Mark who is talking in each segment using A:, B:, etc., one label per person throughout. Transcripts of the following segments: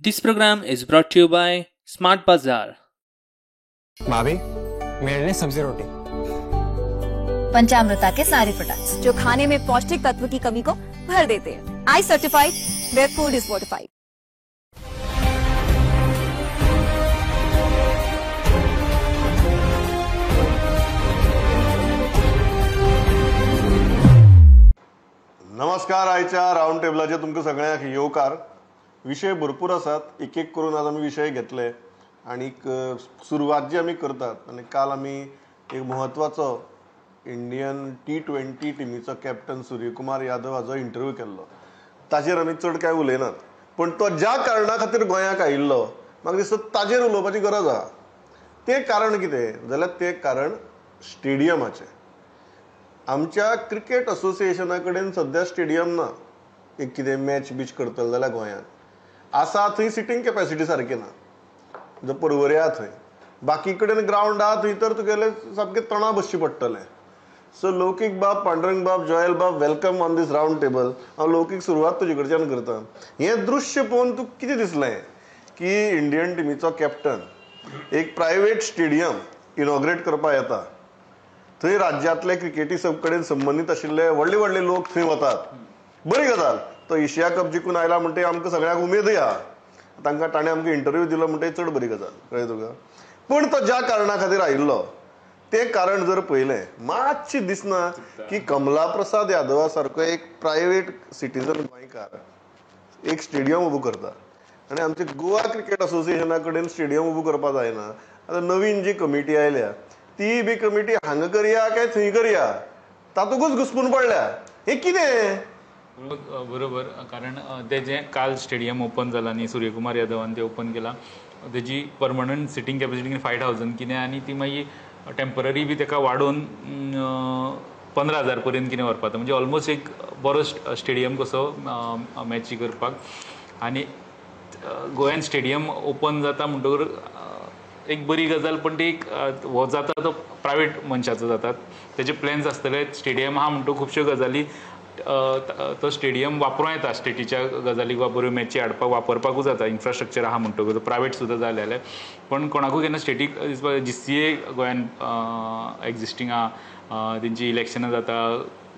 A: This program is brought to you by Smart Bazaar.
B: भाभी मेरे लिए सब्जी रोटी।
C: पंचामृता के सारे प्रोडक्ट्स
D: जो खाने में पौष्टिक तत्व की कमी को भर देते हैं। आई certified, their food is fortified.
E: नमस्कार। आयच्या राऊंड टेबलाचे तुमकां सगळ्यांक येवकार। विषय भरपूर आसात, एक एक करून आज आमी विषय घेतले आणि सुरवात जी आमी करतात आणि काल आमी एक महत्वाचो इंडियन T20 टिमीचो कॅप्टन सूर्यकुमार यादव हाचो इंटरव्यू केल्लो। ताजेर आमी चड कांय उलयनात, पण तो ज्या कारणा खातीर गोंयांक आयिल्लो म्हाका दिसता ताजेर उलोवपाची गरज आसा। ते कारण कितें जाल्यार ते कारण स्टेडियमाचें। आमच्या क्रिकेट असोसिएशना कडेन सध्या स्टेडियम ना। एक कितें मॅच बीच करतले जाल्यार गोंयांत आसा थंय सिटींग कॅपॅसिटी सारकी ना। जर परवऱ्या थंय बाकी कडेन ग्रावंड आहा थंय तर तुगेलें सामकें तणा बसचें पडटलें। सो लौकीक बाब, पांडुरंग बाब, जॉयल बाब, welcome on this round table. हांव लौकीक सुरवात तुजे कडच्यान करता। हें दृश्य पळोवन तुका कितें दिसलें की इंडियन टिमीचो कॅप्टन एक प्रायवेट स्टेडियम इनॉग्रेट करपाक येता, थंय राज्यांतले क्रिकेटी कडेन संबंदीत आशिल्ले व्हडले व्हडले लोक थंय वतात, बरी गजाल। तो एशिया कप जिखून आयला म्हणटे आमकां सगळ्यांक उमेदूय आहा, ताणें आमकां इंटरव्यू दिलो म्हणटे चड बरी गजाल, कळ्ळें तुका। पूण तो ज्या कारणा खातीर आयिल्लो ते कारण जर पळयलें मातशें दिसना की कमला प्रसाद यादवा सारको एक प्रायवेट सिटीजन गोंयकार एक स्टेडियम उबो करता आनी आमचे गोवा क्रिकेट असोसिएशना कडेन स्टेडियम उबो करपा जायना। आतां नवीन जी कमिटी आयल्या ती बी कमिटी हांगा करया काय थंय करया तातूंतच घुस्पून पडल्या। हें कितें?
F: बरोबर, कारण ते जे काल स्टेडियम ओपन जाला न्ही, सूर्यकुमार यादवान ते ओपन केला, तेजी परमनंट सिटींग कॅपॅसिटी 5000 कितें आनी ती मागीर टेम्पररी बी ताका वाडोवन 15000 पर्यंत कितें व्हरपाक, म्हणजे ऑलमोस्ट एक बरो स्टेडियम कसो मॅची करपाक। आनी गोंयान स्टेडियम ओपन जाता म्हणटकर एक बरी गजाल, पण ती हो जाता तो प्रायवेट मनशाचो जातात, तेजे प्लॅन्स आसतले। स्टेडियम आहा म्हणटो खुबश्यो गजाली तो स्टेडियम वापरूं येता, स्टेटीच्या गजालीक वा बऱ्यो मॅची हाडपाक वापरपाकूच जाता, इन्फ्रास्ट्रक्चर आहा म्हणटकूच प्रायवेट सुद्दां जालें जाल्यार। पण कोणाकूय केन्ना स्टेटीक GCA गोंयान एक्जिस्टींग आहा, तेंची इलेक्शनां जाता,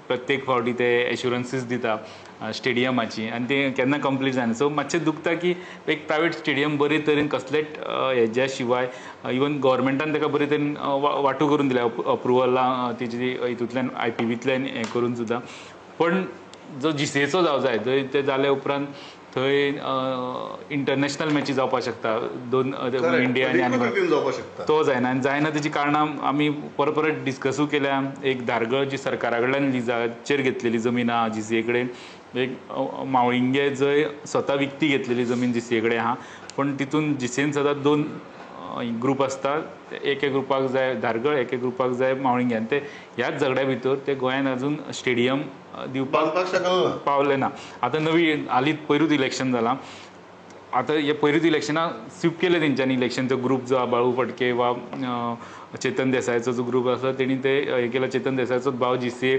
F: प्रत्येक फावटी ते एश्युरन्सीस दिता स्टेडियमाची आनी ते केन्ना कंप्लीट जायना। सो मातशें दुखता की एक प्रायवेट स्टेडियम बरे तरेन कसलेच हेज्या शिवाय इवन गव्हर्मेंटान ताका बरे तरेन वांटो करून दिल्या, अप्रुवलां तेजी हितूंतल्यान IPVंतल्यान हें करून सुद्दां। पण जो GCAचो जावं जाय, थंय ते जाले उपरांत थंय इंटरनॅशनल मॅची जावपाक शकता, दोन इंडिया आनी तो जायना। आनी जायना तेजी कारणां आमी परत डिस्कसूय केल्या। एक धारगळ जी सरकारा कडल्यान लिजाचेर घेतलेली जमीन आहा GCA कडेन, एक मावळिंगे जंय स्वता विकती घेतलेली जमीन GCA कडेन आहा, पण तितून GCAन सदां दोन ग्रूप आसता, एक ग्रुपाक जाय धारगळ, एक ग्रुपाक जाय मावळिंगे, आनी ते ह्याच झगड्या भितर ते गोंयान अजून स्टेडियम दिवपाक पावले ना। आतां नवी हालींच पयरूच इलेक्शन जालां, आतां हे पयरूच इलेक्शनाक स्वीप केलें तेंच्यांनी इलेक्शन। तो ग्रूप जो बाळू फडके वा चेतन देसायचो जो ग्रूप आसा तेणी ते हे केला, चेतन देसायचोच भाव GCA,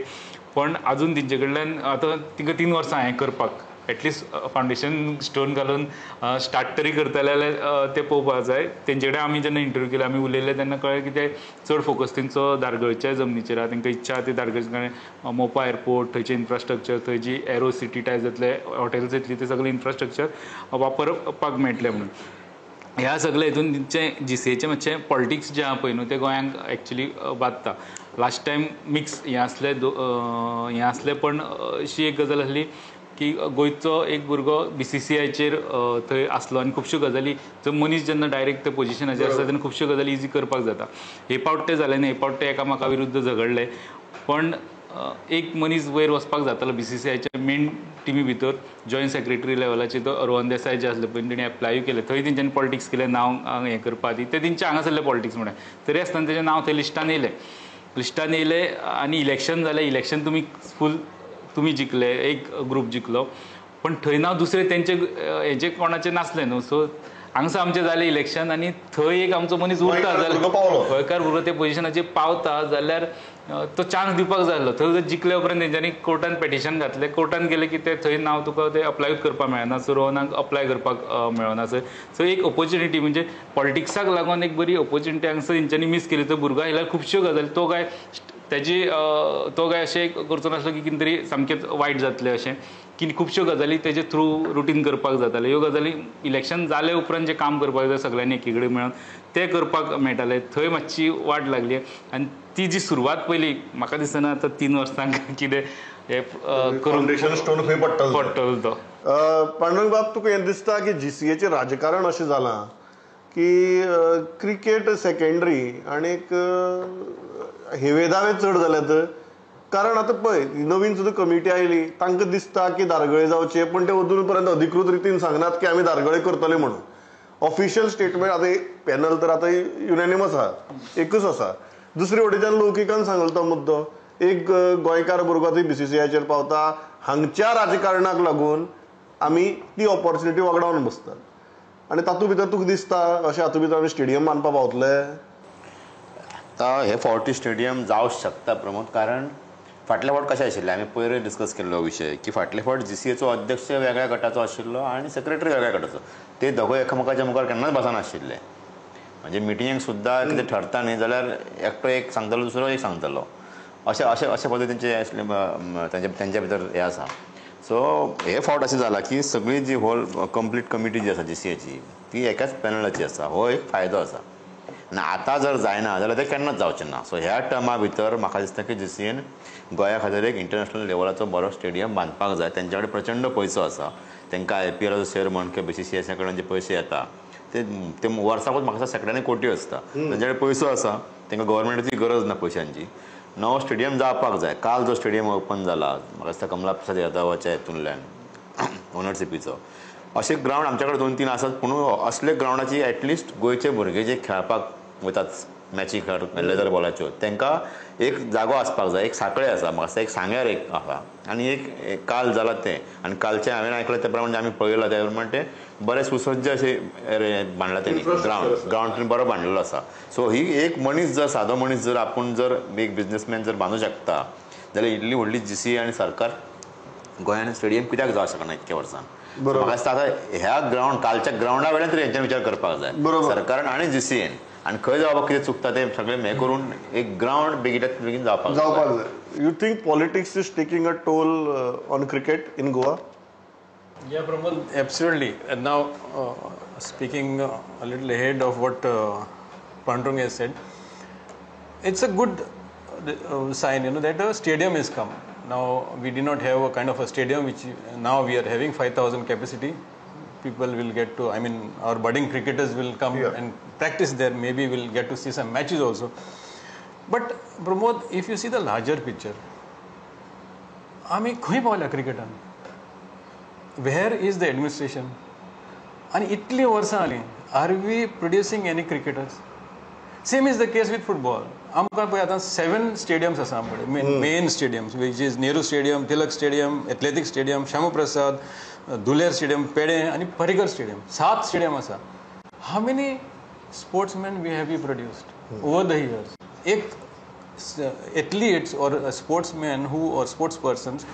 F: पण आजून तेंचे कडल्यान आतां तिका 3 वर्सां हें करपाक एटलिस्ट फावंडेशन स्टोन घालून स्टार्ट तरी करतले जाल्यार ते पळोवपाक जाय। तेंचे कडेन आमी जेन्ना इंटरव्यू केलो, आमी उलयले तेन्ना कळ्ळें की ते चड फोकस तेंचो धारगळच्या जमनीचेर आहा। तांकां इच्छा ती धारगळचे कडेन मोपा एअरपोर्ट, थंयचे इन्फ्रास्ट्रक्चर, थंय जी एरो सिटी टायप जातले हॉटेल्स येतली, ते सगळे इन्फ्रास्ट्रक्चर वापरपाक मेळटलें म्हणून। ह्या सगळ्या हितून तेंचें GCAचें मातशें पॉलिटिक्स जें आहा पळय न्हू, तें गोंयांक एक्चुली बादता। लास्ट टायम मिक्स हें आसलें, पण अशी एक गजाल आसली की गोंयचो एक भुरगो BCCIचेर थंय आसलो आनी खुबश्यो गजाली जर मनीस जेन्ना डायरेक्ट त्या पोजिशनाचेर आसता तेन्ना खुबश्यो गजाली इजी करपाक जाता। हे फावट तें जालें न्ही, हे फावट ते एकामेका विरुद्ध झगडले, पण एक मनीस वयर वचपाक जातालो BCCIच्या मेन टिमी भितर, जॉयंट सेक्रेटरी लेवलाचेर तो रोहन देसाय जे आसले पळय, तेणी एप्लायूय केलें, थंय तेंच्यांनी पॉलिटिक्स केलें नांव हें करपा खातीर, ते तेंचे हांगासरलें पॉलिटिक्स म्हण। तरी आसतना तेजें नांव थंय लिस्टान येयलें आनी इलेक्शन जालें। इलेक्शन तुमी जिखले, एक ग्रूप जिखलो, पण थंय नांव दुसरे तेंचे हेजे कोणाचें नासलें न्हू। सो हांगसर आमचें जालें इलेक्शन आनी थंय एक आमचो मनीस उरता जाल्यार गोंयकार भुरगो ते पोजिशनाचेर पावता जाल्यार तो चान्स दिवपाक जाय आसलो. थंय जिखले उपरांत तेंच्यांनी कोर्टान पेटिशन घातलें. कोर्टान गेलें की ते थंय नांव तुका ते अप्लायूच करपाक मेळना. सो रोहनाक अप्लाय करपाक मेळना. सो एक ऑपॉर्च्युनिटी म्हणजे पॉलिटिक्साक लागून एक बरी ऑपॉर्च्युनिटी हांगसर तेंच्यांनी मिस केली. तो भुरगो आयल्यार खुबश्यो गजाली तो काय तेजी तो काय अशें करचो नासलो की कितें तरी सामकेंच वायट जातलें अशें की खुबश्यो गजाली तेजे थ्रू रुटीन करपाक जाताले. ह्यो गजाली इलेक्शन जाले उपरांत जे काम करपाक जाय सगळ्यांनी एकी कडेन मेळून तें करपाक मेळटालें. थंय मातशी वाट लागली आनी ती जी सुरवात पयली म्हाका दिसना आतां 3 वर्सांक कितें हे
E: फाउंडेशन स्टोन खंय
F: पडटलो तो.
E: पांडुरंग बाब, तुका हें दिसता की GCAचें राजकारण अशें जालां की क्रिकेट सेकंडरी आनीक हेवेदावे चड जाल्यात? कारण आतां पळय, नवीन सुद्दां कमिटी आयली, तांकां दिसता की दारगळे जावचे, पण ते अजून पर्यंत अधिकृत रितीन सांगनात की आमी दारगळे करतले म्हणून. ऑफिशियल स्टेटमेंट आतां पॅनल तर आतां युनॅनिमस आहा, एकूच आसा. दुसरे वटेच्यान लौकिकान सांगलो तो मुद्दो, एक गोंयकार भुरगो थंय BCCIचेर पावता, हांगच्या राजकारणाक लागून आमी ती ऑपॉर्च्युनिटी वगडावन बसतात. आनी तातूंत भितर तुका दिसता अशें हातूंत भितर आमी स्टेडियम बांदपाक पावतले?
C: आतां हे फावटी स्टेडियम जावंक शकता प्रमोद, कारण फाटल्या फावट कशें आशिल्लें, आमी पयर डिस्कस केल्लो विशय की फाटल्या फावट GCAचो अध्यक्ष वेगळ्या गटाचो आशिल्लो आनी सेक्रेटरी वेगळ्या गटाचो. ते दोगूय एकामेकाच्या मुखार केन्नाच बसनाशिल्ले. म्हणजे मिटिंगेक सुद्दां कितें ठरता न्ही जाल्यार एकटो एक सांगतालो, दुसरो एक सांगतालो. अशे पद्दतीनचे आसले तेंच्या भितर हें आसा. सो हे फावट अशें जाला की सगळी जी होल कंप्लीट कमिटी जी आसा GCAची ती एकाच पॅनलाची आसा. हो एक फायदो आसा. आनी आतां जर जायना जाल्यार ते केन्नाच जावचें ना. सो ह्या टर्मा भितर म्हाका दिसता की GCAन गोंया खातीर एक इंटरनॅशनल लेवलाचो बरो स्टेडियम बांदपाक जाय. तेंच्या कडेन प्रचंड पयसो आसा. तांकां IPLचो शेअर म्हण किंवा BCCI कडल्यान जे पयशे येता ते वर्साकूच म्हाका दिसता शेकड्यांनी कोटी आसता. तेंच्या कडेन पयसो आसा, तांकां गव्हर्मेंटाची गरज ना पयशांची. नवो स्टेडियम जावपाक जाय. काल जो स्टेडियम ओपन जाला म्हाका दिसता कमला प्रसाद यादवाच्या हितूंतल्यान ओनरशिपीचो, अशे ग्रावंड आमच्या कडेन 2-3 आसात. पूण असले ग्रावंडाची एटलिस्ट गोंयचे भुरगे जे खेळपाक वतात मॅची खेळ लेदर बॉलाच्यो तांकां एक जागो आसपाक जाय. एक सांखळे आसा, म्हाका दिसता एक सांग्यार एक आसा आनी एक काल जाला तें. आनी कालचें हांवें आयकलां ते प्रमाणे आमी पळयलां त्या प्रमाणे ते बरे सुसज्ज अशें बांदलां तेणी. ग्रावंड बरो बांदलेलो आसा. सो ही एक मनीस जर सादो मनीस जर आपूण जर एक बिझनेसमॅन जर बांदूंक शकता जाल्यार इतली व्हडली GCA आनी सरकार गोंयान स्टेडियम कित्याक जावंक शकना इतक्या वर्सान. म्हाका दिसता आतां ह्या ग्रावंड कालच्या ग्रावंडा वेल्यान तरी हेंच्यान विचार करपाक जाय सरकारान आनी GCAन. आनी खंय जावपाक कितें चुकता ते सगळें हें करून एक ग्रावंड बेगीनात बेगीन जावपाक
E: जाय. You think politics is taking a toll on cricket in Goa?
G: Yeah, Pramod, absolutely. And now, speaking a little ahead of what Pandurang has said, it's a good sign, that a stadium has come. Now, we did not have a kind of a stadium which now we are having 5,000 capacity. People will get to, our budding cricketers will come and practice there. Maybe we'll get to see some matches also. But Pramod, if you see the larger picture, खंय पावल्या क्रिकेटान? Where is the administration? And itli varsa ali, are we producing any cricketers? Same is the case with football. Amka pay ata 7 stadiums asa amkade, main stadiums, which is Nehru Stadium, Tilak Stadium, Athletic Stadium, Shamu Prasad, Dhuler Stadium, Pede and Parikar Stadium. 7 stadium asa. How many sportsmen we have produced over the years? Athletes or sportsmen or sports persons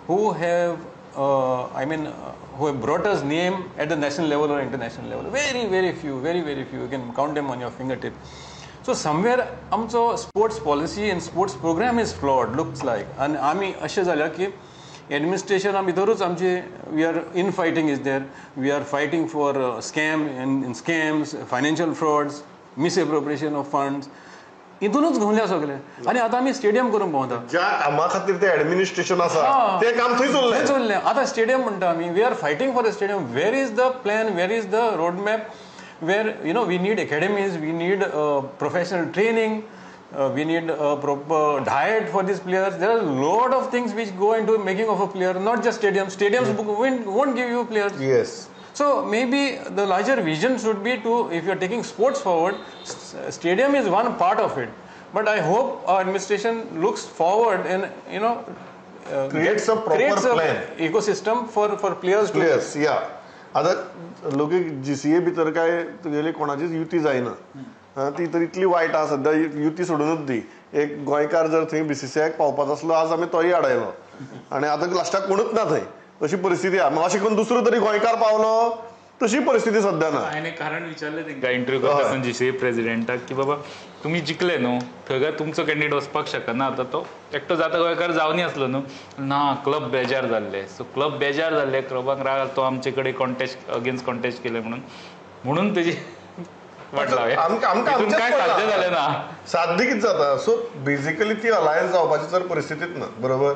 G: who have who have brought us name at the national level or international level. Very, very few. You can count them on your fingertip. So somewhere amcho sports policy and sports program is flawed, looks like. And आमी अशें जाल्या की administration भितरूच आमचे we are infighting is there. We are fighting for scams, financial frauds, misappropriation of funds. इथूनच घुमल्या सगळे. आणि आता आम्ही स्टेडियम करून पावता.
E: ज्या कामा खातीर ते ऍडमिनिस्ट्रेशन आसा ते काम थंय चल्लें.
G: आता स्टेडियम म्हणटा आमी, we are fighting for a stadium. Where is the plan, where is the road map, where we need academies, we need professional training, we need a proper diet for these players. There are a lot of things which go into making of a player, not just stadiums. Won't give you players.
E: Yes.
G: So maybe the larger vision should be to, if you're taking sports forward, stadium is one part of it. But I hope our administration looks forward and
E: creates a proper plan,
G: ecosystem for players.
E: Players, yeah. आता लोक GCA भितर काय तुगेली कोणाचीच युती जायना. ती तर इतली वायट आसा सध्या, युती सोडूनच दी. एक गोंयकार जर थंय BCCIक पावपाचो आसलो आज आमी तोय आडयलो आनी आतां लास्टाक कोणूच ना थंय अशी परिस्थिती आहा. अशें करून दुसरो तरी गोंयकार पावलो तशी परिस्थिती सध्या ना.
F: हांवें एक कारण विचारलें तांकां इंटरव्यू करता GCA प्रेसिडेंटाक की बाबा तुमी जिखले न्हू थंय तुमचो कॅन्डिडेट वचपाक शकना आतां तो एकटो जाता गोंयकार जावनी आसलो न्हू ना क्लब बेजार जाल्ले. सो क्लब बेजार जाल्ले क्लबाक राग तो आमचे कडेन अगेन्स्ट कॉन्टेस्ट केले म्हणून तेजी वाट लावया काय साध्य जालें ना.
E: साध्य कितें जाता सो बेजिकली ती अलायन्स जावपाची जर परिस्थितीच ना बरोबर.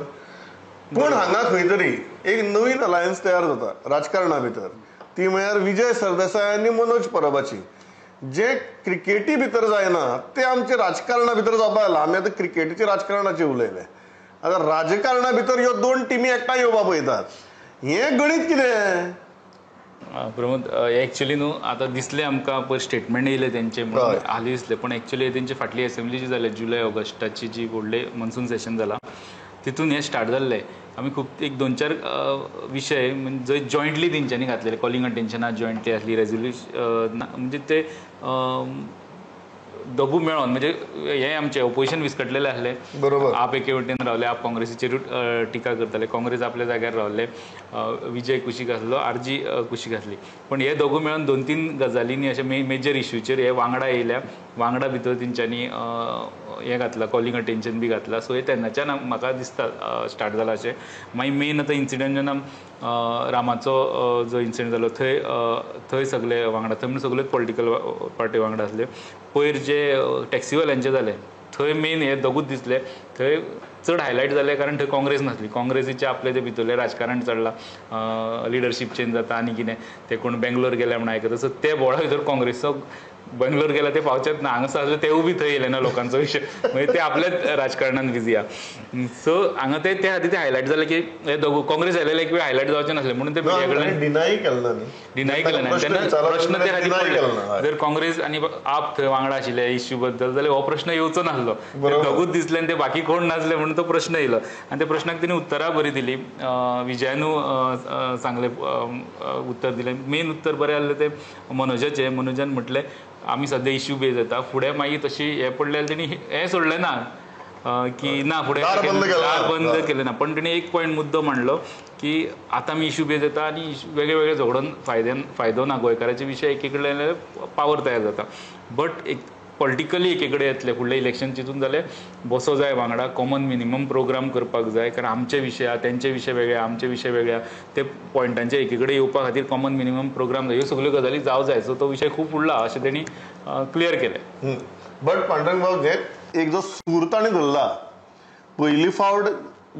E: पूण हांगा खंय तरी एक नवीन अलायन्स तयार जाता राजकारणा भितर ती म्हळ्यार विजय सरदेसाय आनी मनोज परबाची. जे क्रिकेटी भितर जायना ते आमचे राजकारणा भितर जावपाक लागला. आमी आतां क्रिकेटीचे राजकारणाचे उलयले आतां राजकारणा भितर ह्यो दोन टिमी एकठांय येवपा पळयतात. हें गणीत कितें
F: प्रमोद एक्चुअली न्हू आतां दिसलें आमकां पयर स्टेटमेंट येयले तेंचे म्हणून हालीं दिसलें पण एक्चुअली तेंची फाटली असेंब्ली जी जाल्या जुलय ऑगस्टाची जी व्हडले मॉन्सून सेशन जालां तितून हें स्टार्ट जाल्लें. आमी खूब एक 2-4 विशय जंय जॉयंटली तेंच्यांनी घातलेले कॉलिंग अटेन्शनां जॉयंटली आसली रेजोल्यूशन म्हणजे ते दोगू मेळोन म्हणजे हे आमचे ओपोजिशन विस्कटलेले आसले
E: बरोबर.
F: आप एके वटेन रावले आप काँग्रेसीचेरूच टिका करताले काँग्रेस आपल्या जाग्यार रावले विजय कुशीक आसलो RG कुशीक आसली. पण हे दोगू मेळोन 2-3 गजालींनी अशे मेजर इश्यूचेर हे वांगडा येयल्या वांगडा भितर तेंच्यांनी हें घातलां कॉलिंग अटेन्शन बी घातलां. सो हे तेन्नाच्यान म्हाका दिसता स्टार्ट जालां अशें. मागीर मेन आतां इन्सिडंट जेन्ना रामाचो जो इन्सिडंट जालो थंय सगळे वांगडा थंय सगळ्योच पॉलिटिकल पार्टी वांगडा आसल्यो. पयर जे टॅक्सीवाल्यांचे जाले थंय मेन हे दोगूच दिसले थंय चड हायलायट जाले कारण थंय काँग्रेस नासली. काँग्रेसीचे आपले ते भितरले राजकारण चडलां लिडरशीप चेंज जाता आनी कितें ते कोण बेंगलोर गेले म्हण आयकता. सो ते बोर्डा भितर काँग्रेसचो बेंगलोर गेला ते पावचेच ना हांगासर आसले तेवूय बी थंय येयले ना लोकांचो विशय म्हणजे ते आपल्याच राजकारणान बिजी आहा. सो हांगा ते खातीर ते हायलायट जाले की हे दोगू काँग्रेस आयलेले एक वेळ हायलायट जावचे नासले म्हणून ते मिडिया कडल्यान
E: डिनाय केलें
F: ना तेन्ना प्रश्न ते खातीर पडले. जर काँग्रेस आनी आप थंय वांगडा आशिल्ले इश्यू बद्दल जाल्यार हो प्रश्न येवचो नासलो. दोगूच दिसले आनी ते बाकी कोण नासले म्हणून तो प्रश्न येयलो आनी त्या प्रश्नाक तेणी उत्तरां बरी दिली. विजयानू सांगले उत्तर दिलें. मेन उत्तर बरें आसलें ते मनोजान म्हटलें आमी सद्या इश्यू बेज येता फुडें मागीर तशी हें पडलें तेणी हें सोडलें ना की ना फुडें दार बंद केलें ना. पण तेणी एक पॉयंट मुद्दो मांडलो की आतां आमी इश्यू बेज येता आनी वेगळे वेगळे झगडोन फायदो ना गोंयकाराचे विशय एके कडेन पावर तयार जाता. बट एक पॉलिटिकली एके कडेन येतले फुडलें इलेक्शन चिंतून जाल्यार बसो जाय वांगडा कॉमन मिनिमम प्रोग्राम करपाक जाय कारण आमचे विशय आहा तेंचे विशय वेगळे आमचे विशय वेगळे ते पॉयंटांचे एके कडेन येवपा खातीर कॉमन मिनिमम प्रोग्राम जाय ह्यो सगळ्यो गजाली जावं जाय. सो तो विशय खूब फुडला अशें तेणी क्लियर केलें.
E: बट पांडुरंग भाऊ एक जो सूर ताणें धरला पयली फावट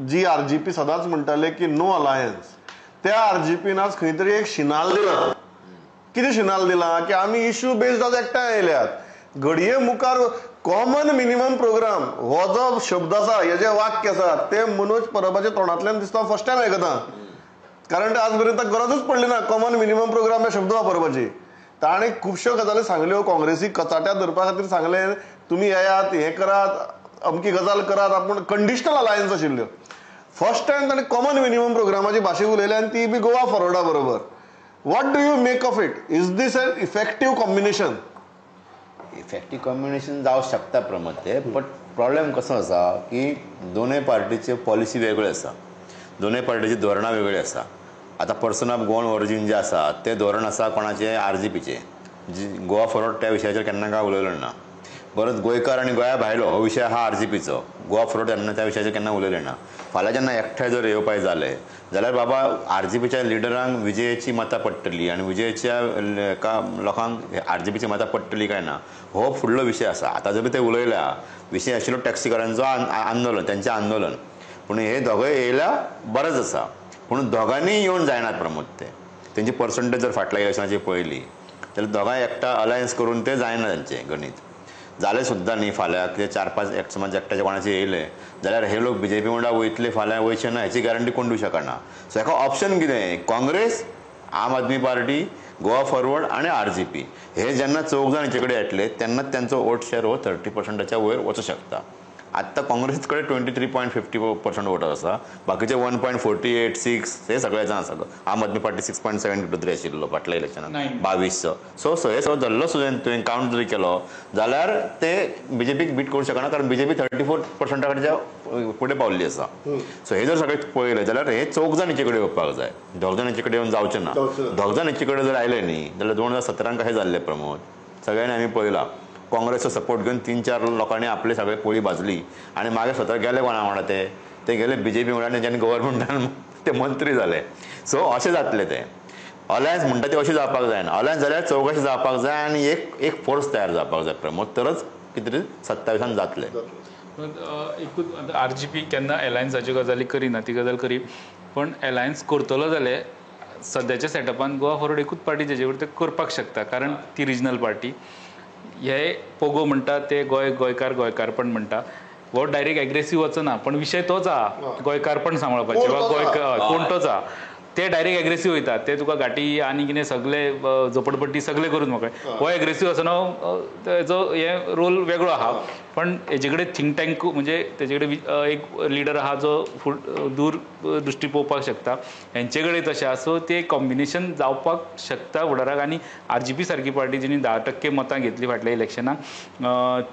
E: जी RGP सदांच म्हणटाले की नो अलायन्स त्या RGPन आज खंय तरी एक शिनाल दिला. कितें शिनाल दिला की आमी इश्यू बेस्ड आज एकठांय येयल्यात. घडये मुखार कॉमन मिनिमम प्रोग्राम हो जो शब्द आसा हे जे वाक्य आसा ते मनोज परबाच्या तोंडांतल्यान दिसता फर्स्ट टायम आयकता कारण आज पर्यंत गरजूच पडली ना कॉमन मिनिमम प्रोग्राम हे शब्द वापरपाची. ताणें खुबश्यो गजाली सांगल्यो काँग्रेसीक कचाट्यात धरपा खातीर सांगलें तुमी येयात हें करात अमकी गजाल करात आपूण कंडिशनल अलायन्स आशिल्ल्यो. फर्स्ट टायम ताणें कॉमन मिनिमम प्रोग्रामाची भाशा उलयली आनी ती बी गोवा फॉरवर्डा बरोबर. What do you make of it? Is this an effective combination?
C: Effective combination जावं शकता प्रमोद ते बट प्रॉब्लेम कसो आसा की दोनूय पार्टीचे पॉलिसी वेगळ्यो आसा दोनूय पार्टीची धोरणां वेगळी आसा. आतां पर्सन ऑफ गोवन ओरिजीन जे आसा ते धोरण आसा कोणाचे RGPचे जी गोवा फॉरवर्ड त्या विशयाचेर केन्ना काय उलयलो ना. परत गोंयकार आनी गोंया भायलो हो विशय आहा RGPचो गोवा फॉरवर्ड तेन्ना त्या विशयाचेर केन्ना उलयले ना. फाल्यां जेन्ना एकठांय जर येवपाक जाले जाल्यार बाबा RGPच्या लिडरांक विजयेची मतां पडटली आनी विजयच्या लोकांक RGPची मतां पडटली काय ना हो फुडलो विशय आसा. आतां जर ते उलयल्या विशय आशिल्लो टॅक्सीकारांचो आंदोलन तेंचें आंदोलन पूण हे दोगूय येयल्या बरेंच आसा पूण दोगांनी येवन जायनात प्रमोद ते तेंची पर्संटेज जर फाटल्या इलेक्शनाची पळयली जाल्यार दोगांय एकटा अलायन्स करून ते जायना तेंचें गणीत. जालें सुद्दां न्ही फाल्यां कितें 4-5 समज एकट्याचे कोणाचे येयले जाल्यार हे लोक BJP वांगडा वयतले फाल्यां वयचे ना हेची गॅरंटी कोण दिवंक शकना. सो हेका ऑप्शन कितें काँग्रेस आम आदमी पार्टी गोवा फॉरवर्ड आनी RGP हे जेन्ना 4 जाण हेचे कडेन येतले तेन्ना त्यांचो वोट शेअर हो 30% वयर वचूं शकता. आत्ता काँग्रेसकडे 23.50% वोटर आसा, बाकीचे 1.48, हे सगळे जाण आसा. आम आदमी पार्टी 6.73 आशिल्लो फाटल्या इलेक्शनात 22चो. सो हे सगळो धरलो सुद्दां तुवें कावंट जरी केलो जाल्यार ते बीजेपीक बीट करूंक शकना, कारण बीजेपी 34% कडच्या फुडें पावल्ली आसा. सो हे जर सगळे पळयले जाल्यार हे 4 जाण हेचे कडेन येवपाक जाय, 2 जाण हेचे कडेन येवन जावचे ना. 2 जाण हेचे कडेन जर आयले न्ही जाल्यार 2017 कशें जाल्लें प्रमोद, सगळ्यांनी आमी पळयलां काँग्रेसचो सपोर्ट घेवन 3-4 लोकांनी आपले सगळे पोळी भाजली आणि मागीर स्वता गेले कोणा वांगडा ते गेले बीजेपी वांगडा, तेंच्यांनी गव्हर्मेंटान ते मंत्री जाले. सो अशें जातले ते अलायन्स म्हणटा ती अशी जावपाक जायना. अलायन्स जाल्यार चौकशी जावपाक जाय आनी एक फोर्स तयार जावपाक जाय प्रमोद, तरच कितें तरी 27 जातले.
F: एकूच RGP केन्ना अलायन्साच्यो गजाली करिना, ती गजाल करी, पण अलायन्स करतलो जाल्यार सद्याच्या सेटअपान गोवा फॉरवर्ड एकूच पार्टी जेचे कडेन ते करपाक शकता, कारण ती रिजनल पार्टी. हे पोगो म्हणटा ते गोंयकारपण म्हणटा, वो डायरेक्ट एग्रेसीव वचना, पण विशय तोच आहा, गोंयकारपण सांबाळपाचे वा कोण तोच आहा. ते डायरेक्ट एग्रेसीव वयता, ते तुका घाटी आनी कितें सगळे झोपडपट्टी सगळे करून मोकळे. हो एग्रेसीव असो तेजो हे रोल वेगळो आहा, पण हेजे कडेन थिंक टँक म्हणजे तेजे कडेन एक लिडर आहा जो दूर दृश्टी पळोवपाक शकता, हेंचे कडेन तशें आहा. सो ते कॉम्बिनेशन जावपाक शकता फुडाराक. आनी RGP सारकी पार्टी जिणी 10% मतां घेतली फाटल्या इलेक्शनाक,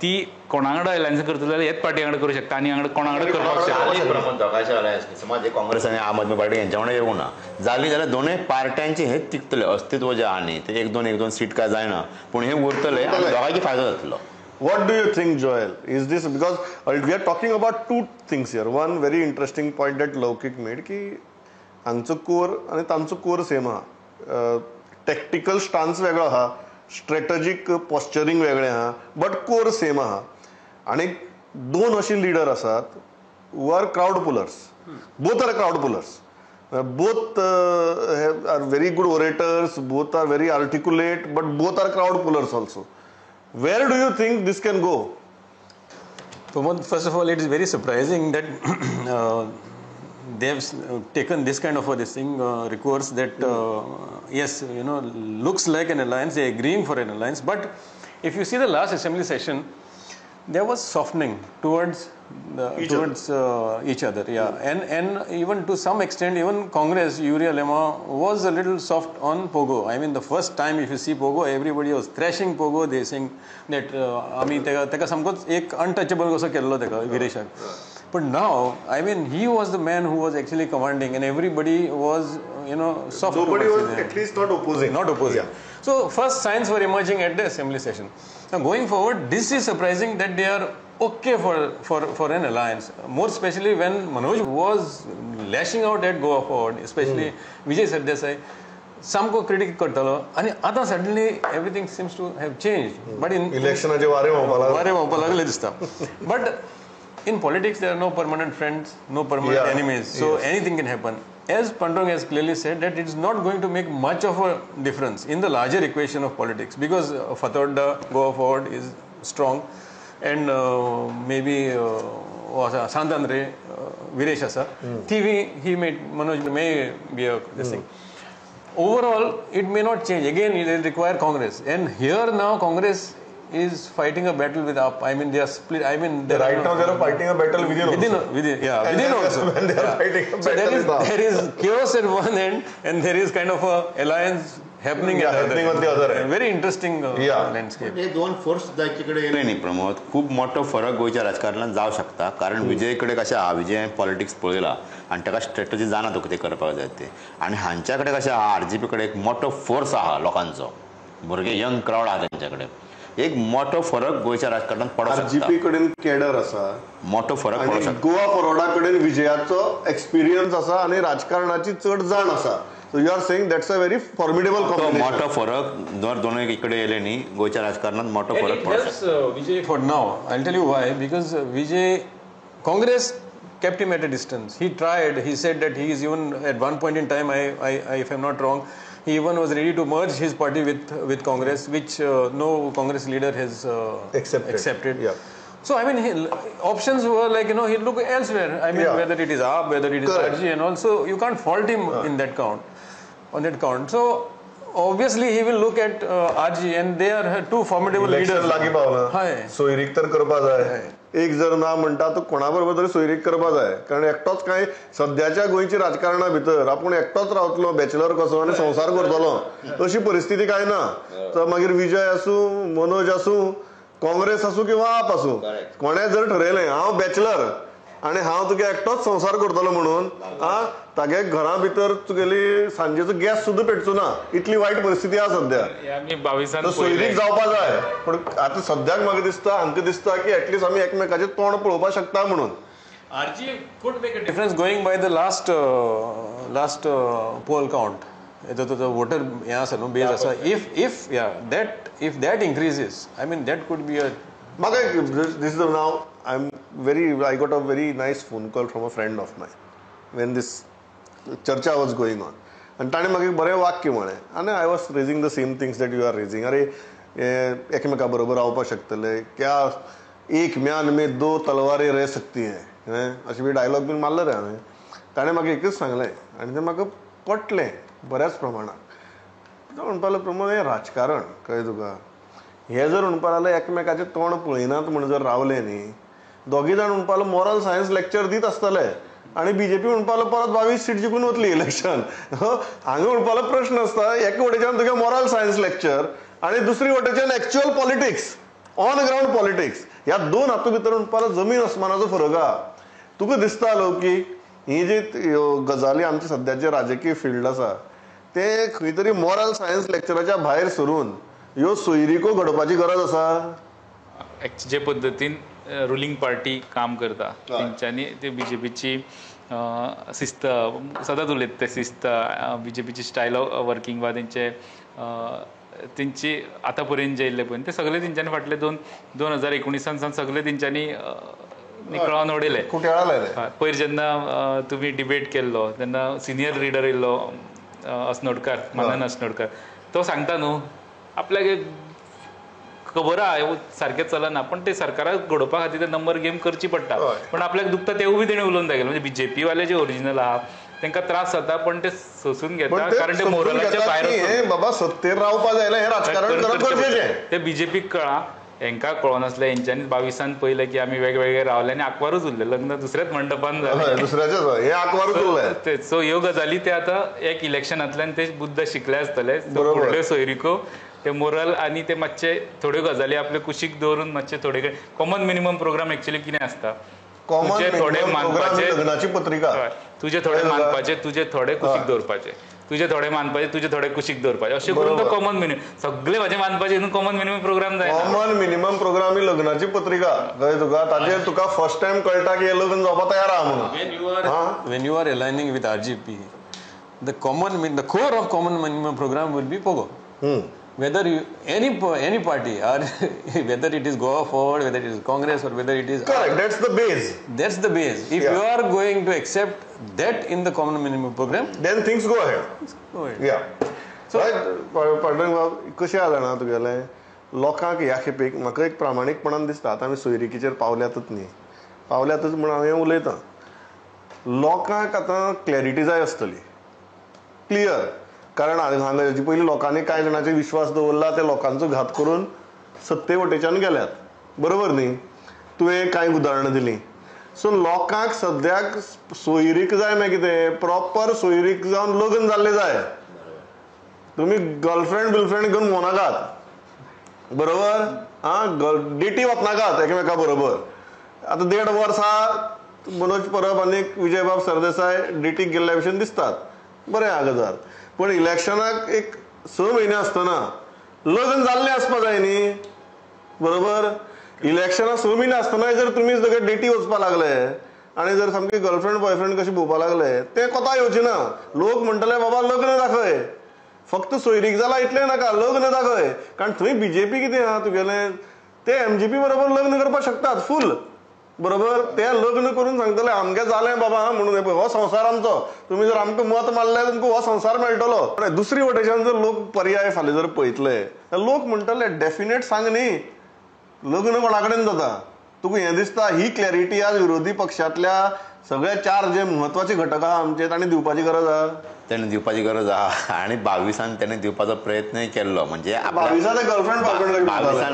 F: ती कोणा वांगडा अलायन्स करतली जाल्यार हेच पार्टी वांगडा करूं शकता आनी कोणा वांगडा करपाक शकता.
C: समज हे काँग्रेस आनी आम आदमी पार्टी हेंच्या वांगडा येवं ना जाली जाल्यार दोनूय पार्ट्यांचे हेच तिगतले, अस्तित्व जे आहा न्ही ते 1-2 सीट काय जायना, पूण हे उरतले आनी दोगांयकी फायदो जातलो.
E: What do you think, Joel? Is this because we are talking about 2 things here. One very interesting point that Laukik made की हांचो कोर आणि तांचो कोर सेम आहा. टॅक्टिकल स्टान्स वेगळो आहा, स्ट्रॅटेजीक पॉस्चरिंग वेगळें आहा, बट कोर सेम आहा. आणि 2 अशी लीडर आसात who are crowd pullers. Both are crowd pullers. Both are very good orators, both are very articulate, but both are crowd pullers also. Where do you think this can go?
G: Pramod, first of all, it is very surprising that they have taken this kind of this thing, recourse that yes, looks like an alliance, they are agreeing for an alliance, but if you see the last assembly session, there was softening towards each other, yeah, and even to some extent, even Congress, Uriya Lema was a little soft on Pogo. I mean, the first time if you see Pogo, everybody was thrashing Pogo. They saying that आमी तेका समकोच एक untouchable कसो केल्लो तेका विरेशाक. But now, I mean, he was the man who was actually commanding, and everybody was, soft.
E: Nobody was at least not opposing.
G: Not opposing. Yeah. So first signs were emerging at the assembly session. Now going forward, this is surprising that they are okay for an alliance. More especially when Manoj was lashing out at Goa Forward, especially Vijay Sardesai, samko critic करतलो, आणि आता suddenly everything seems to have changed. But in
E: इलेक्शनाचे वारे
G: व्हांवपाक लागले दिसता. But in politics there are no permanent friends, no permanent enemies, so anything can happen. As Pandurang has clearly said, that it is not going to make much of a difference in the larger equation of politics, because Fatorda, Goa Forward is strong, and maybe Santandre, Viresh Asa, Manoj may be a this thing. Overall, it may not change. Again, it will require Congress, and here now Congress is fighting a battle with AAP. I mean, they are split. I mean,
E: right now they are fighting a battle within also.
G: When they are fighting a battle with AAP. There is chaos at one end, and there is kind of a alliance happening at
E: the other end.
G: Very interesting landscape.
C: हे 2 force जायचे येले न्ही प्रमोद, खूप मोठो फरक गोंयच्या राजकारणात जावं शकता, कारण विजय कडे कशें आहा, विजय पॉलिटिक्स पळयला आनी ताका स्ट्रॅटजी जाणा तो कितें करपाक जाय ते, आनी हांच्या कडेन कशें आहा, RGP कडेन एक मोठो फोर्स आहा लोकांचो, भुरगे यंग क्राउड आहा तेंच्या कडेन. एक मोठो फरक गोंयच्या राजकारणात पडो शकता.
E: RGP कडेन कॅडर आसा,
C: मोठो फरक पडो शकता.
E: गोवा फॉरवर्डा कडेन विजयाचो एक्सपिरियन्स आसा आनी राजकारणाची चड जाण आसा. So you are saying that's a very formidable combination.
C: मोठो फरक जर दोनूय इकडे येले न्ही गोंयच्या राजकारणात मोठो फरक पडो शकता.
G: Vijay for now. I'll tell you why. Because Vijay, Congress kept him at a distance. He tried. He said that he is even at one point in time, if I'm not wrong, he even was ready to merge his party with Congress, which no Congress leader has accepted. Yeah. So I mean, options were like, he'll look elsewhere. I mean, whether it is AAP, whether it is RG, and also you can't fault him in that count. On that count. So obviously he will look at RG, and they are 2 formidable leaders.
E: Election lagi paula. So iriktar karpa jay. एक जर ना म्हणटा तो कोणा बरोबर तरी सोयरीक करपा जाय, कारण एकटोच कांय सद्याच्या गोंयची राजकारणा भितर आपूण एकटोच रावतलो बॅचलर कसो आनी संवसार करतलो अशी परिस्थिती काय ना. तर मागीर विजय आसूं, मनोज आसूं, काँग्रेस आसूं किंवा आप आसूं, कोणें जर ठरयलें हांव बॅचलर आनी हांव तुगे एकटोच संवसार करतलो म्हणून तागे घरा भितर तुगेली सांजेचो गॅस सुद्दां पेटचो ना, इतली वायट परिस्थिती आसा सद्या. सोयरीक जावपा जाय, पूण आतां सद्याक म्हाका दिसता हांकां दिसता की एटलिस्ट आमी एकमेकाचें तोंड पळोवपाक शकता म्हणून.
G: RG could make a difference going by the last poll count. The voter हें आसा न्हू बेज आसा. If that increases, I mean that could be a.
E: म्हाका this is now I got a very nice phone call from a friend of mine when this चर्चा was going on. आनी ताणें म्हाका एक बरें वाक्य म्हळें आनी I was raising the same things that you are raising. अरे एकामेका बरोबर रावपाक शकतले, क्या एक म्यान में दो तलवारें रह सकती हैं, अशें बी डायलॉग बीन मारलो रे हांवें. ताणें म्हाका एकच सांगलें आनी तें म्हाका पटलें बऱ्याच प्रमाणात. तो म्हणपा लागलो प्रमोद हें राजकारण कळ्ळें तुका, हे जर म्हणपा लागले एकमेकाचें तोंड पळयनात म्हण जर रावले न्ही, दोगी जाण म्हणपा लागलो मॉरल सायन्स लेक्चर दीत आसतले आनी बीजेपी म्हणपा लागलो परत 22 सीट जिखून वतली इलेक्शन. हांगा म्हणपा लागलो प्रश्न आसता, एका वटेच्यान तुगे मॉरल सायन्स लेक्चर आनी दुसरी वटेच्यान actual politics, on ground politics, ह्या दोन हातूं भितर म्हणपा लागलो जमीन अस्मानाचो फरक आहा. तुका दिसता लौकीक ही जी गजाली आमचे सद्याचे राजकीय फील्ड आसा ते खंय तरी मॉरल सायन्स लेक्चराच्या भायर सरून ह्यो सोयरीको घडोवपाची गरज आसा?
F: जे पद्दतीन रुलींग पार्टी काम करता तेंच्यांनी ते बीजेपीची शिस्त सदांच उलयता, ते शिस्त बीजेपीची स्टायल ऑफ वर्किंग वा तेंची आतां पर्यंत जे येयल्ले पळय ते सगळे तेंच्यांनी फाटले 2019 सावन सगळे तेंच्यांनी निकळावन उडयले. पयर जेन्ना तुमी डिबेट केल्लो तेन्ना सिनियर लिडर येयल्लो अस्नोडकर, मानन अस्नोडकर, तो सांगता न्हू आपल्याक खबर आहा सारकें चलना पण ते सरकाराक घडोवपा खातीर ते नंबर गेम करची पडटा. पण आपल्याक दुखता तेवूय बी तेणें उलोवन दाखयलें. म्हणजे बीजेपी वाले जे ओरिजिनल आहा तांकां त्रास जाता पण ते सोसून घेता, कारण ते मोरलाच्या भायर
E: बाबा सत्तेर रावपा जाय हे राजकारण करप गरजेचें.
F: ते बीजेपीक कळ्ळा, हांकां कळनासलें. हेंच्यांनी 22 पयलें की आमी वेगवेगळे रावले आनी आंकवारूच उरले, लग्न दुसऱ्याच मंडपान जालें,
E: दुसऱ्याचेच हे आंकवारूच उरलें.
F: सो ह्यो गजाली ते आतां एक इलेक्शनांतल्यान ते बुद्ध शिकले आसतले. फुडल्यो सोयरीको ते मोरल आनी ते मातशे थोड्यो गजाली आपले कुशीक दवरून मातशे थोडे कॉमन मिनिमम प्रोग्राम एक्चुअली कितें आसता, तुजे थोडे मानपाचे
E: लग्नाची पत्रिका,
F: तुजे थोडे मानपाचे, तुजे थोडे कुशीक दवरपाचे, तुजे थोडे मानपाचे, तुजे थोडे कुशीक दवरपाचे, अशें करून तो कॉमन मिनिमम सगळे म्हाजे मानपाचे न्हू कॉमन मिनिमम प्रोग्राम जाय.
E: कॉमन मिनिमम प्रोग्राम ही लग्नाची पत्रिका कळ्ळें तुका, ताजेर तुका फर्स्ट टायम कळटा की हे लग्न जावपा तयार आहा म्हणून.
G: When you are aligning with RGP, the core of common minimum program will be POGO. Whether any party or whether it is Goa Forward, whether it is Congress or whether it is
E: correct, that's the base.
G: That's the base. If you are going to accept that in the common minimum program,
E: then things go ahead. Yeah. So pardon कशें आहा जाणा तुगेलें, लोकांक ह्या खेपेक म्हाका एक प्रामाणीकपणान दिसता, आतां आमी सोयरीकीचेर पावल्यातच न्ही, पावल्यातच म्हण हांव हें उलयतां. लोकांक आतां क्लॅरिटी जाय आसतली, क्लियर, कारण हांगा हेजे पयलीं लोकांनी कांय जाणांचेर विश्वास दवरला, ते लोकांचो घात करून सत्ते वटेच्यान गेल्यात, बरोबर न्ही? तुवें कांय उदाहरणां दिलीं. सो लोकांक सद्याक सोयरीक जाय मागीर कितें, प्रॉपर सोयरीक जावन लग्न जाल्लें जाय. तुमी गर्लफ्रेंड बिलफ्रेंड घेवन भोंवनाकात, बरोबर? डेटी वचनाकात एकामेका बरोबर. आतां 1.5 वर्सां मनोज परब आनी विजयबाब सरदेसाय डेटीक गेल्ल्या भशेन दिसतात, बरें आहा गजाल. पण इलेक्शनाक एक 6 म्हयने आसतना लग्न जाल्लें आसपा जाय न्ही, बरोबर? इलेक्शनाक 6 म्हयने आसतना जर तुमी सगळे डेटी वचपा लागले आनी जर सामके गर्लफ्रेंड बॉयफ्रेंड कशें भोवपा लागले, ते कोता येवचे ना. लोक म्हणटले बाबा लग्न दाखय, फक्त सोयरीक जाला इतलें नाका, लग्न दाखय. कारण थंय बीजेपी कितें आहा तुगेलें, ते एमजीपी बरोबर लग्न करपाक शकतात फूल, बरोबर? ते लग्न करून सांगतले आमगे जालें बाबा म्हणून, हो संवसार आमचो, तुमी जर आमकां मत मारल्यार तुमकां हो संवसार मेळटलो. पण दुसरी वटेच्यान जर लोक पर्याय फाल्यां जर पळयतले, लोक म्हणटले डेफिनेट सांग न्ही, लग्न कोणा कडेन जाता. तुका हें दिसता ही क्लॅरिटी आज विरोधी पक्षांतल्या सगळे 4 जे म्हत्वाचे घटक आहा आमचे तांणी दिवपाची गरज आहा?
C: तेणें दिवपाची गरज आहा आनी 22 तेणें दिवपाचो प्रयत्नय केल्लो म्हणजे
E: 22
C: 22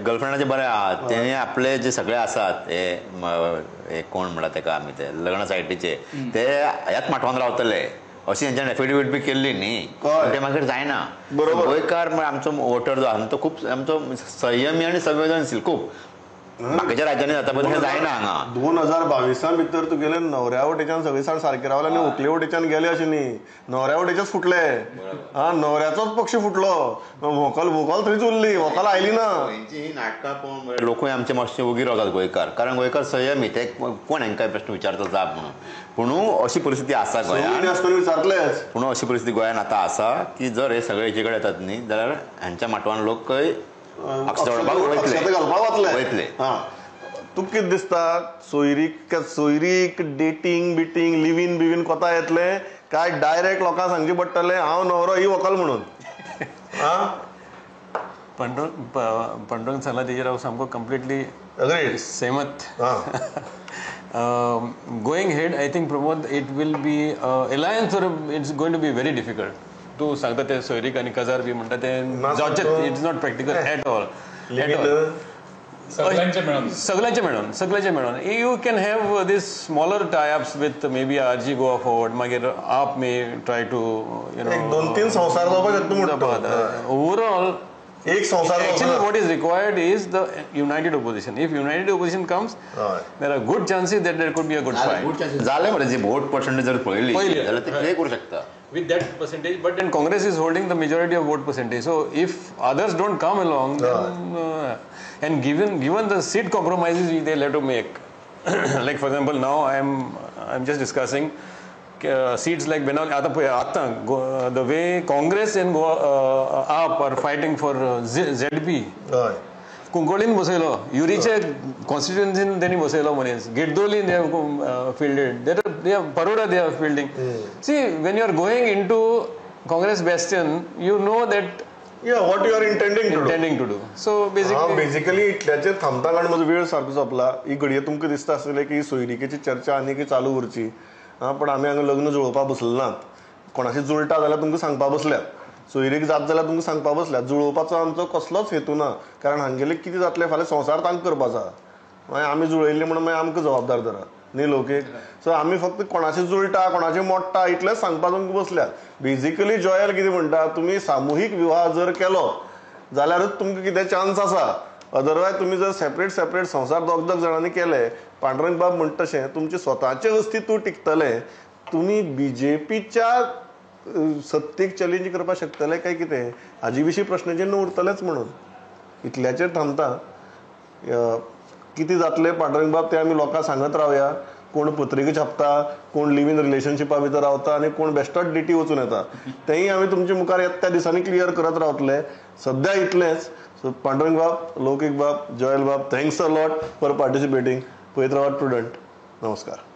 C: गर्लफ्रेंडाचे बरें आहात तेणी आपले जे सगळे आसात हे कोण म्हणटा तेका आमी ते लग्न सायटीचे ते ह्याच माटवान रावतले अशी हेंच्यान एफिडेवीट बी केल्ली न्ही ते मागीर जायना गोंयकार आमचो वोटर जो आहा तो खूब आमचो संयमी आनी संवेदनशील खूब बाकीच्या राज्यांनी जाता पळय तशें जायना हांगा
E: 2022 भितर तुगेले न्हवऱ्या वटेच्यान सगळे जाण सारके रावले आनी व्हंकले वटेच्यान गेले अशें न्ही न्हवऱ्या वटेच्याच फुटले न्हवऱ्याचोच पक्ष फुटलो व्हंकल थंयच उरली व्हंकल आयली ना
C: ही नाटकां पळोवन लोकूय आमचे मातशे वगीर रावतात गोंयकार कारण गोंयकार संयमी ते कोण हेंकां प्रश्न विचारता जाप म्हणून पूण अशी परिस्थिती आसा गोंयांत
E: विचारलेच
C: पूण अशी परिस्थिती गोंयांत आतां आसा की जर हे सगळे एके कडेन येतात न्ही जाल्यार हांच्या माटवान लोक खंय
E: वयतले तुका कितें दिसता सोयरीक डेटींग बिटींग लिव्हिंग बिव्हिंग कोता येतले काय डायरेक्ट लोकांक सांगचे पडटले हांव न्हवरो ही व्हंकल म्हणून
G: पांडुरंग सांगला तेजेर हांव सामको कंप्लिटली सहमत going head I think Pramod it will be alliance or it's going to be very difficult तू सांगता ते सोयरीक आनी काजार बी म्हणटा ते जावचें it's not practical at all सगळ्यांचे मेळून you can have these smaller tie ups with maybe RG Goa Forward मागीर AAP may try to you know
E: 2-3 संसार जावपाक
G: ओवरऑल
E: एक संसार
G: actually what is required is the united opposition. If united opposition comes there are good chances that there could be a good fight
C: जाले मरे जी vote percentage जर पळयली जाल्यार ते प्ले करू शकता
G: with that percentage, but then Congress is holding the majority of vote percentage. So if others don't come along, then, and given the seat compromises they'll have to make, like for example now I'm just discussing seats like Benal, the way Congress and AAP are fighting for ZP. कुंकोळीन बसयलो युरीचे कॉन्स्टिट्युएन्सीन त्यांनी बसयलो मनीस गिड्डोली they have fielded they have परोडा they have fielding see when you are going into Congress bastion you know that
E: what you are intending
G: to do so
E: basically इतल्याचेर थांबता कारण म्हजो वेळ सारको सोंपला ही घडये तुमकां दिसता आसतलें की सोयरीकेची चर्चा आनी चालू उरची पण आमी हांगा लग्न जुळोवपाक बसले नात कोणाशी जुळटा जाल्यार तुमकां सांगपा बसल्यात सोयरीक जात जाल्यार तुमकां सांगपा बसल्यात जुळोवपाचो आमचो कसलोच हेतू ना कारण हांगेले कितें जातलें फाल्यां संवसार तांकां करपाचो आहा मागीर आमी जुळयल्ले म्हणून मागीर आमकां जबाबदार धरा न्ही लोकेक सो आमी फक्त कोणाचें जुळटा कोणाचें मोडटा इतलेंच सांगपाक तुमकां बसल्यात बेजिकली जॉयल कितें म्हणटा तुमी सामुहीक विवाह जर केलो जाल्यारूच तुमकां कितें चान्स आसा अदरवायज तुमी जर सेपरेट संवसार दोग जाणांनी केले पांडुरंग बाब म्हणटा तशें तुमचें स्वताचें अस्तित्व टिकतलें तुमी बीजेपीच्या सत्तेक चॅलेंज करपाक शकतले काय कितें हाजे विशीं प्रश्न चिन्ह उरतलेच म्हणून इतल्याचेर थांबता कितें जातलें पांडुरंग बाब तें आमी लोकांक सांगत रावया कोण पत्रिका छापता कोण लिव्ह इन रिलेशनशिपा भितर रावता आनी कोण बेश्टोच डेटी वचून येता तेंय आमी तुमच्या मुखार येता दिसांनी क्लियर करत रावतले सद्या इतलेंच सो पांडुरंग बाब लौकीक बाब जॉयल बाब थँक्स अ लॉट फॉर पार्टिसिपेटींग पळयत रावात प्रुडंट नमस्कार